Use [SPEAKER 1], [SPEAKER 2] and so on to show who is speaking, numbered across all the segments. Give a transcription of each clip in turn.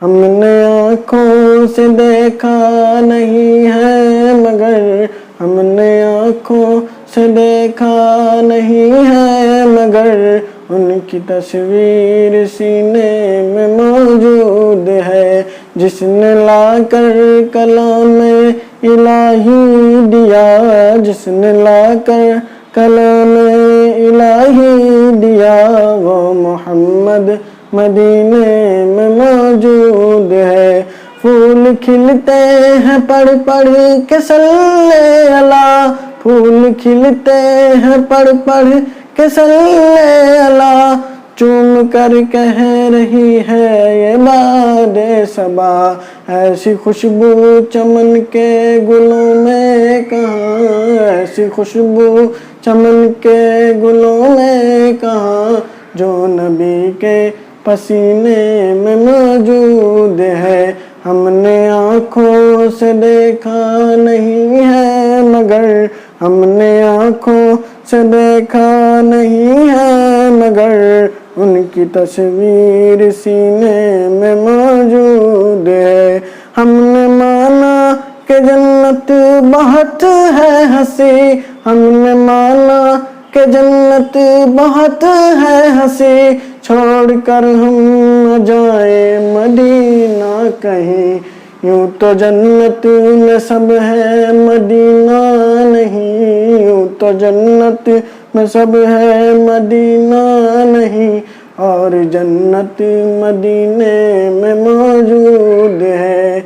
[SPEAKER 1] ہم نے آنکھوں سے دیکھا نہیں ہے مگر ہم نے آنکھوں سے دیکھا نہیں ہے مگر ان کی تصویر سینے میں موجود ہے، جس نے لا کر کلام الہی دیا، جس نے لا کر کلام الہی دیا، وہ محمد مدینے میں موجود ہے۔ پھول کھلتے ہیں پڑھ پڑھ کے صلی اللہ، پھول کھلتے ہیں پڑھ پڑھ کے صلی اللہ، چوم کر کہہ رہی ہے یہ باد صبا، ایسی خوشبو چمن کے گلوں میں کہاں، ایسی خوشبو چمن کے گلوں میں کہاں، جو نبی کے پسینے میں موجود ہے۔ ہم نے آنکھوں سے دیکھا نہیں ہے مگر ہم نے آنکھوں سے دیکھا نہیں ہے مگر ان کی تصویر سینے میں موجود ہے۔ ہم نے مانا کہ جنت بہت ہے ہنسی، ہم نے مانا کہ جنت بہت ہے ہنسی، چھوڑ کر ہم نہ جائیں مدینہ کہیں، یوں تو جنت میں سب ہے مدینہ نہیں، یوں تو جنت میں سب ہے مدینہ نہیں، اور جنت مدینے میں موجود ہے۔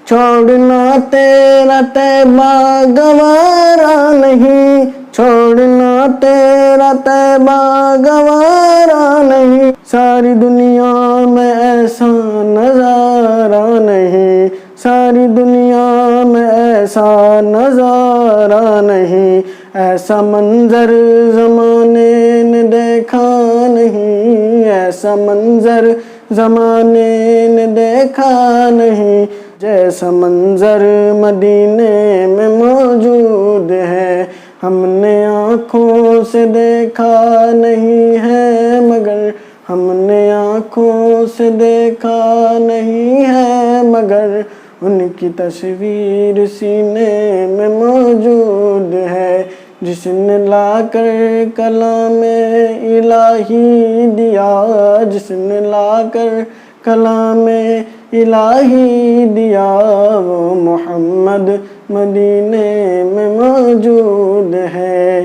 [SPEAKER 1] چھوڑنا تیرا طیبہ گوارا نہیں، چھوڑنا تیرا طیبہ گوارا نہیں، ساری دنیا میں ایسا نظارہ نہیں، ساری دنیا میں ایسا نظارہ نہیں، ایسا منظر زمانے نے دیکھا نہیں، ایسا منظر زمانے نے دیکھا نہیں، جیسا منظر مدینے میں موجود ہے۔ ہم نے آنکھوں سے دیکھا نہیں ہے مگر ہم نے آنکھوں سے دیکھا نہیں ہے مگر ان کی تصویر سینے میں موجود ہے، جس نے لا کر کلام الہی دیا، جس نے لا کر کلام الہی دیا، وہ محمد مدینے میں موجود ہے۔